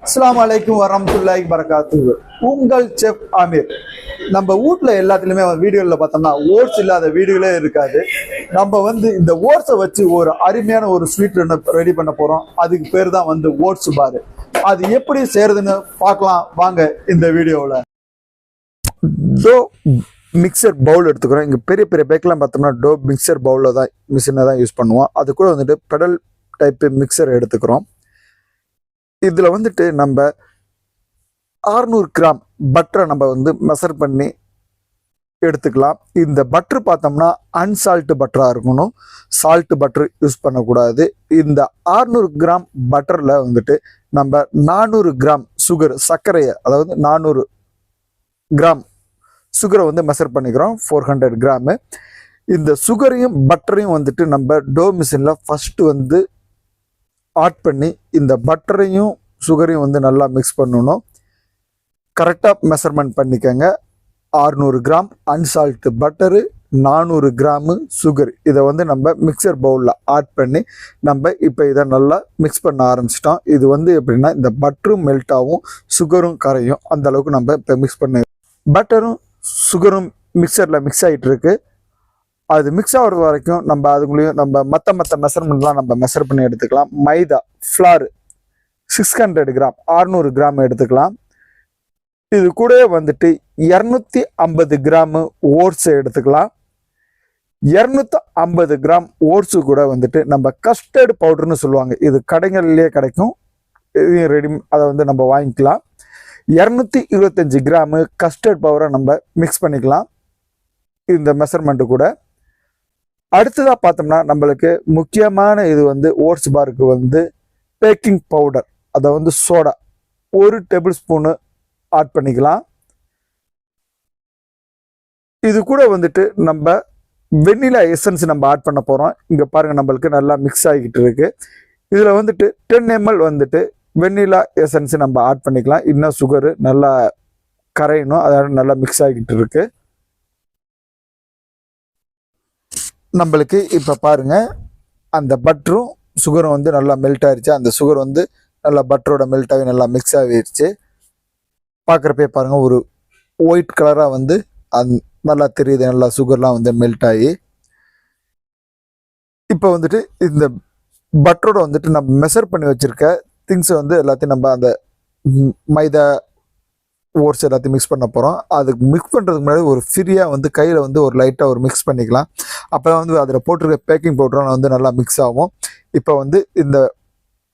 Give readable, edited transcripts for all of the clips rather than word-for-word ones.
அஸ்ஸலாமு அலைக்கும் வரஹ்மத்துல்லாஹி வரகாத்துஹு. உங்கள் செஃப் ஆமீர். நம்ம வீட்டில் எல்லாத்துலேயுமே வீடியோவில் பார்த்தோம்னா ஓட்ஸ் இல்லாத வீடியோலே இருக்காது. நம்ம இந்த ஓட்ஸை வச்சு ஒரு அருமையான ஒரு ஸ்வீட் ரெடி பண்ண போகிறோம். அதுக்கு பேர் தான் ஓட்ஸ் பார். அது எப்படி செய்யறதுன்னு பார்க்கலாம் வாங்க இந்த வீடியோவில். டோ மிக்சர் பவுல் எடுத்துக்கிறோம். இங்கே பெரிய பெரிய பேக்கெலாம் பார்த்தோம்னா டோ மிக்சர் பவுலில் தான் மிஷினை தான் யூஸ் பண்ணுவோம். அது கூட பெடல் டைப்பு மிக்சர் எடுத்துக்கிறோம். இதில் நம்ம 600 கிராம் பட்டரை நம்ம மெஷர் பண்ணி எடுத்துக்கலாம். இந்த பட்டர் பார்த்தோம்னா அன்சால்ட்டு பட்டராக இருக்கணும், சால்ட்டு பட்டர் யூஸ் பண்ணக்கூடாது. இந்த 600 கிராம் பட்டரில் நம்ம 400 கிராம் சுகர், சர்க்கரையை, அதாவது 400 கிராம் சுகரை மெஷர் பண்ணிக்கிறோம். 400 கிராமு. இந்த சுகரையும் பட்டரையும் நம்ம டோ மிஷினில் ஃபஸ்ட்டு ஆட் பண்ணி இந்த பட்டரையும் சுகரையும் நல்லா மிக்ஸ் பண்ணணும். கரெக்டாக மெஷர்மெண்ட் பண்ணிக்கோங்க. 600 கிராம் அன்சால்ட்டு பட்டரு, 400 கிராமு சுகர். இதை நம்ம மிக்சர் பவுலில் ஆட் பண்ணி நம்ம இப்போ இதை நல்லா மிக்ஸ் பண்ண ஆரம்பிச்சிட்டோம். இது எப்படின்னா இந்த பட்டரும் மெல்ட் ஆகும், சுகரும் கரையும். அந்த அளவுக்கு நம்ம இப்போ மிக்ஸ் பண்ணி பட்டரும் சுகரும் மிக்சரில் மிக்ஸ் ஆகிட்டு இருக்கு. அது மிக்ஸ் ஆகிறது வரைக்கும் நம்ம அதுக்குள்ளேயும் நம்ம மற்ற மெஷர்மெண்ட்லாம் நம்ம மெஷர் பண்ணி எடுத்துக்கலாம். மைதா ஃப்ளார் 600 கிராம், 600 கிராம் எடுத்துக்கலாம். இது கூட 250 கிராமு ஓட்ஸை எடுத்துக்கலாம். 250 கிராம் ஓட்ஸு கூட நம்ம கஸ்டர்டு பவுடர்னு சொல்லுவாங்க. இது கடைகள்லேயே கிடைக்கும், இதையும் ரெடி அதை நம்ம வாங்கிக்கலாம். 225 கிராமு கஸ்டர்ட் பவுடரை நம்ம மிக்ஸ் பண்ணிக்கலாம் இந்த மெஷர்மெண்ட்டு கூட. அடுத்ததாக பார்த்தோம்னா நம்மளுக்கு முக்கியமான இது ஓட்ஸ் பாருக்கு பேக்கிங் பவுடர், அதை சோடா 1 டேபிள் ஸ்பூனு ஆட் பண்ணிக்கலாம். இது கூட நம்ம வெண்ணிலா எசன்ஸ் நம்ம ஆட் பண்ண போகிறோம். இங்கே பாருங்கள், நம்மளுக்கு நல்லா மிக்ஸ் ஆகிக்கிட்டு இருக்கு. இதில் 10 ml வெண்ணிலா எசன்ஸ் நம்ம ஆட் பண்ணிக்கலாம். இன்னும் சுகரு நல்லா கரையணும், அதாவது நல்லா மிக்ஸ் ஆகிக்கிட்டு இருக்கு. நம்மளுக்கு இப்போ பாருங்கள், அந்த பட்டரும் சுகரும் நல்லா மெல்ட் ஆகிடுச்சு. அந்த சுகர் நல்லா பட்டரோட மெல்ட் ஆகி நல்லா மிக்ஸ் ஆகிடுச்சு. பார்க்குறப்பே பாருங்கள், ஒரு ஒயிட் கலராக நல்லா தெரியுது. நல்லா சுகர்லாம் மெல்ட் ஆகி இப்போ இந்த பட்டரோட நம்ம மெஷர் பண்ணி வச்சுருக்க திங்ஸை எல்லாத்தையும் நம்ம அந்த மைதா ஓட்ஸ் எல்லாத்தையும் மிக்ஸ் பண்ண போகிறோம். அதுக்கு மிக்ஸ் பண்ணுறதுக்கு முன்னாடி ஒரு ஃப்ரீயாக கையில் ஒரு லைட்டாக ஒரு மிக்ஸ் பண்ணிக்கலாம். அப்போ அதில் போட்டிருக்க பேக்கிங் பவுடரும் நல்லா மிக்ஸ் ஆகும். இப்போ இந்த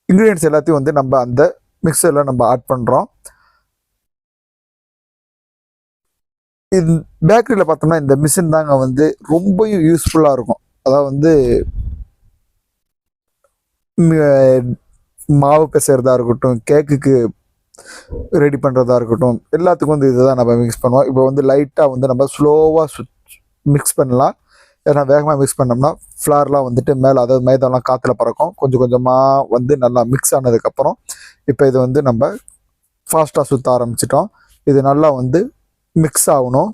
இன்க்ரீடியன்ட்ஸ் எல்லாத்தையும் நம்ம அந்த மிக்சரில் நம்ம ஆட் பண்ணுறோம். இந்த பேக்கரியில் பார்த்தோம்னா இந்த மிஷின் தாங்க ரொம்பவும் யூஸ்ஃபுல்லாக இருக்கும். அதாவது மாவு பிசைறதா இருக்கட்டும், கேக்குக்கு ரெடி பண்ணுறதா இருக்கட்டும், எல்லாத்துக்கும் இதுதான் நம்ம மிக்ஸ் பண்ணுவோம். இப்போ லைட்டாக நம்ம ஸ்லோவாக மிக்ஸ் பண்ணலாம். ஏன்னா வேகமாக மிக்ஸ் பண்ணோம்னா ஃப்ளார்லாம் மேலே, அதாவது மைதாலாம் காற்றுல பறக்கும். கொஞ்சம் கொஞ்சமாக நல்லா மிக்ஸ் ஆனதுக்கப்புறம் இப்போ இது நம்ம ஃபாஸ்ட்டாக சுற்ற ஆரம்பிச்சிட்டோம். இது நல்லா மிக்ஸ் ஆகணும்.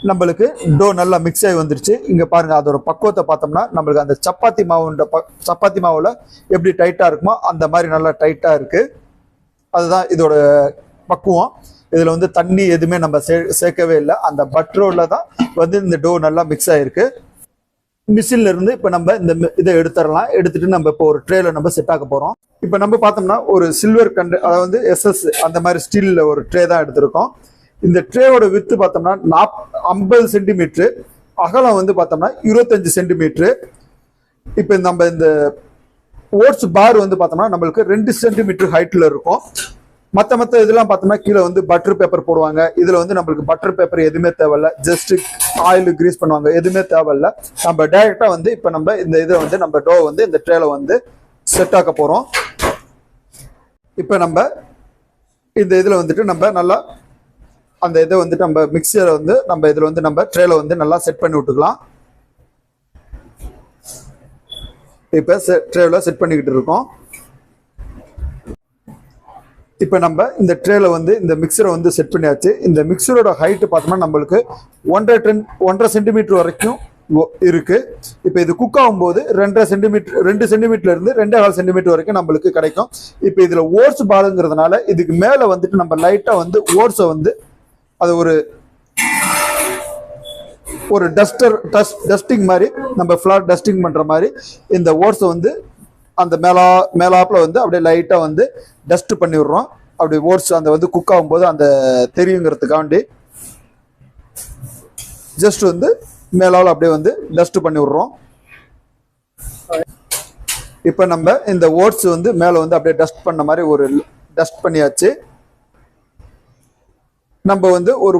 நம்மளுக்கு டோ நல்லா மிக்ஸ் ஆகி வந்துருச்சு. இங்கே பாருங்கள், அதோட பக்குவத்தை பார்த்தோம்னா நம்மளுக்கு அந்த சப்பாத்தி மாவில் எப்படி டைட்டாக இருக்குமோ அந்த மாதிரி நல்லா டைட்டாக இருக்குது. அதுதான் இதோட பக்குவம். இதில் தண்ணி எதுவுமே நம்ம சேர்க்கவே இல்லை. அந்த பட்டரோட தான் இந்த டோ நல்லா மிக்ஸ் ஆகிருக்கு. மிஷின்ல இருந்து இப்போ நம்ம இந்த இதை எடுத்துடலாம். எடுத்துட்டு நம்ம இப்போ ஒரு ட்ரேல நம்ம செட் ஆக்க போகிறோம். இப்போ நம்ம பார்த்தோம்னா ஒரு சில்வர் அதாவது SS அந்த மாதிரி ஸ்டீலில் ஒரு ட்ரே தான் எடுத்திருக்கோம். இந்த ட்ரேவோட வித்து பார்த்தோம்னா 50 சென்டிமீட்டரு, அகலம் பார்த்தோம்னா 25 சென்டிமீட்டரு. இப்போ நம்ம இந்த ஓட்ஸ் பார் பார்த்தோம்னா நம்மளுக்கு 2 சென்டிமீட்டர் ஹைட்டில் இருக்கும். மற்ற இதெல்லாம் பார்த்தோம்னா கீழே பட்டர் பேப்பர் போடுவாங்க. இதில் நம்மளுக்கு பட்டர் பேப்பர் எதுவுமே தேவையில்ல. ஜஸ்ட் ஆயில் கிரீஸ் பண்ணுவாங்க, எதுவுமே தேவையில்ல. நம்ம டைரெக்டாக இப்போ நம்ம இந்த இதை நம்ம டோ இந்த ட்ரேல செட் ஆக்க போகிறோம். இப்போ நம்ம இந்த இதில் நம்ம நல்லா அந்த இதை நம்ம மிக்சரை நம்ம இதில் நம்ம ட்ரேல நல்லா செட் பண்ணி விட்டுக்கலாம். இப்போ ட்ரேல செட் பண்ணிக்கிட்டு இருக்கோம். இப்போ நம்ம இந்த ட்ரேல இந்த மிக்சரை செட் பண்ணியாச்சு. இந்த மிக்சரோட ஹைட்டு பார்த்தோம்னா நம்மளுக்கு 1.5 சென்டிமீட்டர் வரைக்கும் இருக்கு. இப்போ இது குக் ஆகும்போது 2.5 சென்டிமீட்டர் 2 சென்டிமீட்டர்ல இருந்து 2.25 சென்டிமீட்டர் வரைக்கும் நம்மளுக்கு கிடைக்கும். இப்போ இதுல ஓட்ஸ் பாலுங்கிறதுனால இதுக்கு மேல வந்துட்டு நம்ம லைட்டா வந்து ஓட்ஸை வந்து அது ஒரு டஸ்டிங் மாதிரி, நம்ம ஃபிளார் டஸ்டிங் பண்ற மாதிரி இந்த ஓட்ஸை வந்து அந்த மேலாப்ல வந்து அப்படியே லைட்டா வந்து டஸ்ட் பண்ணி விடுறோம். அப்படி ஓட்ஸ் அந்த வந்து குக் ஆகும்போது அந்த தெரியுங்கிறதுக்காண்டி ஜஸ்ட் வந்து மேலால அப்படியே வந்து டஸ்ட் பண்ணி விடுறோம். இப்போ நம்ம இந்த ஓட்ஸ் வந்து மேல வந்து அப்படியே டஸ்ட் பண்ண மாதிரி ஒரு டஸ்ட் பண்ணியாச்சு. நம்ம வந்து ஒரு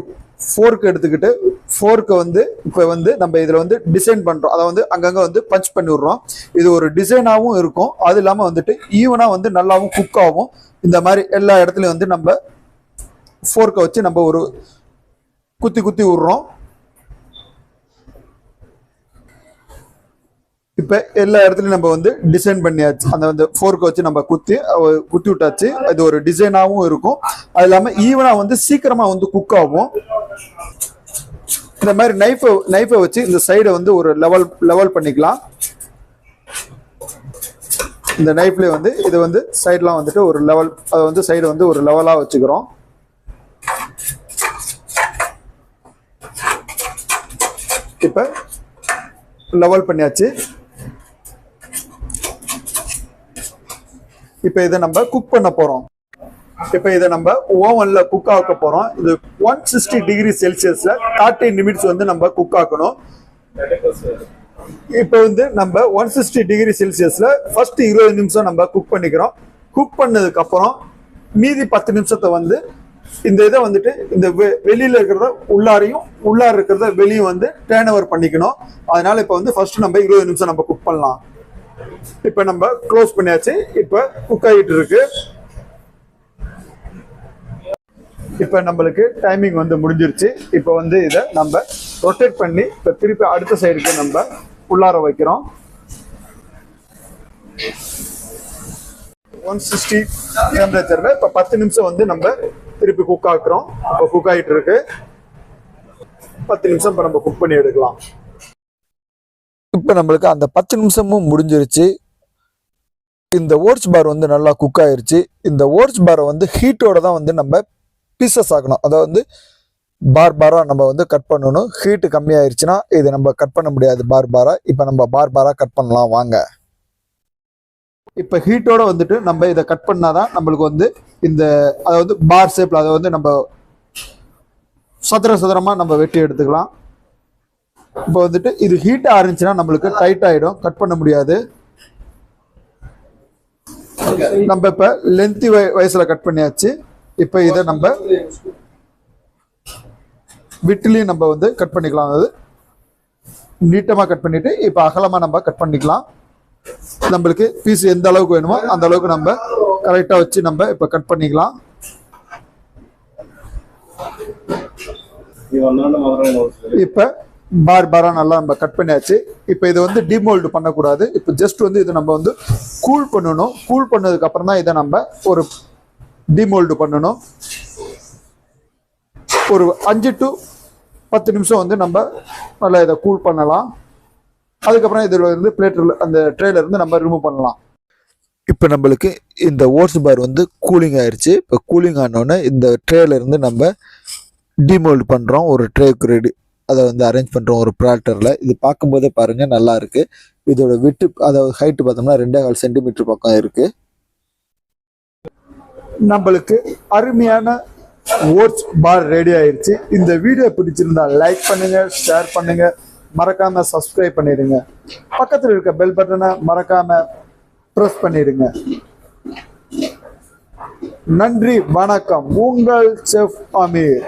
ஃபோர்க் எடுத்துக்கிட்டு ஃபோர்க்கை வந்து இப்போ வந்து நம்ம இதில் வந்து டிசைன் பண்ணுறோம். அதை வந்து அங்கங்கே வந்து பஞ்ச் பண்ணி விடுறோம். இது ஒரு டிசைனாகவும் இருக்கும், அது இல்லாமல் வந்துட்டு ஈவனாக வந்து நல்லாவும் குக் ஆகும். இந்த மாதிரி எல்லா இடத்துலையும் வந்து நம்ம ஃபோர்க்கை வச்சு நம்ம ஒரு குத்தி விடுறோம். இப்போ எல்லா இடத்துலையும் நம்ம வந்து டிசைன் பண்ணியாச்சு. அந்த வந்து ஃபோர்க்கை வச்சு நம்ம குத்தி விட்டாச்சு. அது ஒரு டிசைனாகவும் இருக்கும், அது இல்லாமல் ஈவனாக வந்து சீக்கிரமாக வந்து குக் ஆகும். இந்த மாதிரி நைஃபை வச்சு இந்த சைடை வந்து ஒரு லெவல் பண்ணிக்கலாம். இந்த நைஃப்லேயே வந்து இது வந்து சைட்லாம் வந்துட்டு ஒரு லெவல், அதை வந்து சைடு வந்து ஒரு லெவலாக வச்சுக்கிறோம். இப்போ லெவல் பண்ணியாச்சு. இப்போ இதை நம்ம குக் பண்ண போறோம். இப்போ இதை நம்ம ஓவன்ல குக் ஆக்க போறோம். இது 160 டிகிரி செல்சியஸ்ல 30 நிமிட்ஸ் வந்து நம்ம குக் ஆக்கணும். இப்போ வந்து நம்ம 160 டிகிரி செல்சியஸ்ல ஃபர்ஸ்ட் 20 நிமிஷம் நம்ம குக் பண்ணிக்கிறோம். குக் பண்ணதுக்கு அப்புறம் மீதி 10 நிமிஷத்தை வந்து இந்த இதை வந்துட்டு இந்த வெளியில இருக்கிறத உள்ளாரையும் உள்ளார இருக்கிறத வெளியும் வந்து டர்ன் ஓவர் பண்ணிக்கணும். அதனால இப்போ வந்து ஃபர்ஸ்ட் நம்ம 20 நிமிஷம் நம்ம குக் பண்ணலாம். இப்போ நம்ம க்ளோஸ் பண்ணியாச்சு. இப்போ குக் ஆகிட்டு இருக்கு. இப்போ நம்மளுக்கு டைமிங் வந்து முடிஞ்சிருச்சு. இப்போ வந்து இதை நம்ம ரொட்டேட் பண்ணி இப்போ திருப்பி அடுத்த சைடுக்கு நம்ம உள்ளார வைக்கிறோம். 160 டெம்பரேச்சர்ல இப்போ 10 நிமிஷம் வந்து நம்ம திருப்பி குக் ஆக்குறோம். இப்போ குக் ஆகிட்டு இருக்கு. 10 நிமிஷம் இப்போ நம்ம குக் பண்ணி எடுக்கலாம். இப்போ நம்மளுக்கு அந்த 10 நிமிஷமும் முடிஞ்சிருச்சு. இந்த ஓட்ஸ் பார் வந்து நல்லா குக் ஆயிருச்சு. இந்த ஓட்ஸ் பாரை வந்து ஹீட்டோட தான் வந்து நம்ம பீசஸ் ஆக்கணும். அதை வந்து பாராக நம்ம வந்து கட் பண்ணணும். ஹீட்டு கம்மியாயிருச்சுன்னா இது நம்ம கட் பண்ண முடியாது பாரா. இப்போ நம்ம பாராக கட் பண்ணலாம் வாங்க. இப்போ ஹீட்டோட வந்துட்டு நம்ம இதை கட் பண்ணாதான் நம்மளுக்கு வந்து இந்த அதாவது பார் ஷேப்ல அதை வந்து நம்ம சதுரமாக நம்ம வெட்டி எடுத்துக்கலாம். இப்போ வந்துட்டு இது ஹீட்டாக இருந்துச்சுன்னா நம்மளுக்கு டைட் ஆகிடும், கட் பண்ண முடியாது. நம்ம இப்போ லென்த்தி வயசுல கட் பண்ணியாச்சு. இப்போ இதை நம்ம விட்டுலையும் நம்ம வந்து கட் பண்ணிக்கலாம். அதாவது நீட்டமாக கட் பண்ணிட்டு இப்போ அகலமாக நம்ம கட் பண்ணிக்கலாம். நம்மளுக்கு பீஸ் எந்த அளவுக்கு வேணுமோ அந்த அளவுக்கு நம்ம கரெக்டாக வச்சு நம்ம இப்போ கட் பண்ணிக்கலாம். இப்போ பாரா நல்லா நம்ம கட் பண்ணியாச்சு. இப்போ இதை வந்து டிமோல்டு பண்ணக்கூடாது. இப்போ ஜஸ்ட் வந்து இதை நம்ம வந்து கூல் பண்ணணும். கூல் பண்ணதுக்கு அப்புறம் தான் இதை நம்ம ஒரு டிமோல்டு பண்ணணும். ஒரு 5 to 10 நிமிஷம் வந்து நம்ம நல்லா இதை கூல் பண்ணலாம். அதுக்கப்புறம் இதில் இருந்து பிளேட்டில் அந்த ட்ரேல இருந்து நம்ம ரிமூவ் பண்ணலாம். இப்போ நம்மளுக்கு இந்த ஓட்ஸ் பார் வந்து கூலிங் ஆயிடுச்சு. இப்போ கூலிங் ஆனோடனே இந்த ட்ரேல இருந்து நம்ம டிமோல்டு பண்ணுறோம். ஒரு ட்ரேக்கு ரெடி அதை வந்து அரேஞ்ச் பண்ணுறோம் ஒரு பிளாட்டரில். இது பார்க்கும்போதே பாருங்கள் நல்லா இருக்குது. இதோட விட்டு அதாவது ஹைட்டு பார்த்தோம்னா 2.25 சென்டிமீட்டர் பக்கம் இருக்குது. நம்மளுக்கு அருமையான ஓட்ஸ் பார் ரெடி ஆயிடுச்சு. இந்த வீடியோ பிடிச்சிருந்தா லைக் பண்ணுங்க, ஷேர் பண்ணுங்க, மறக்காம சப்ஸ்கிரைப் பண்ணிடுங்க. பக்கத்தில் இருக்க பெல் பட்டனை மறக்காம பிரஸ் பண்ணிடுங்க. நன்றி, வணக்கம். உங்கள் செஃப் அமீர்.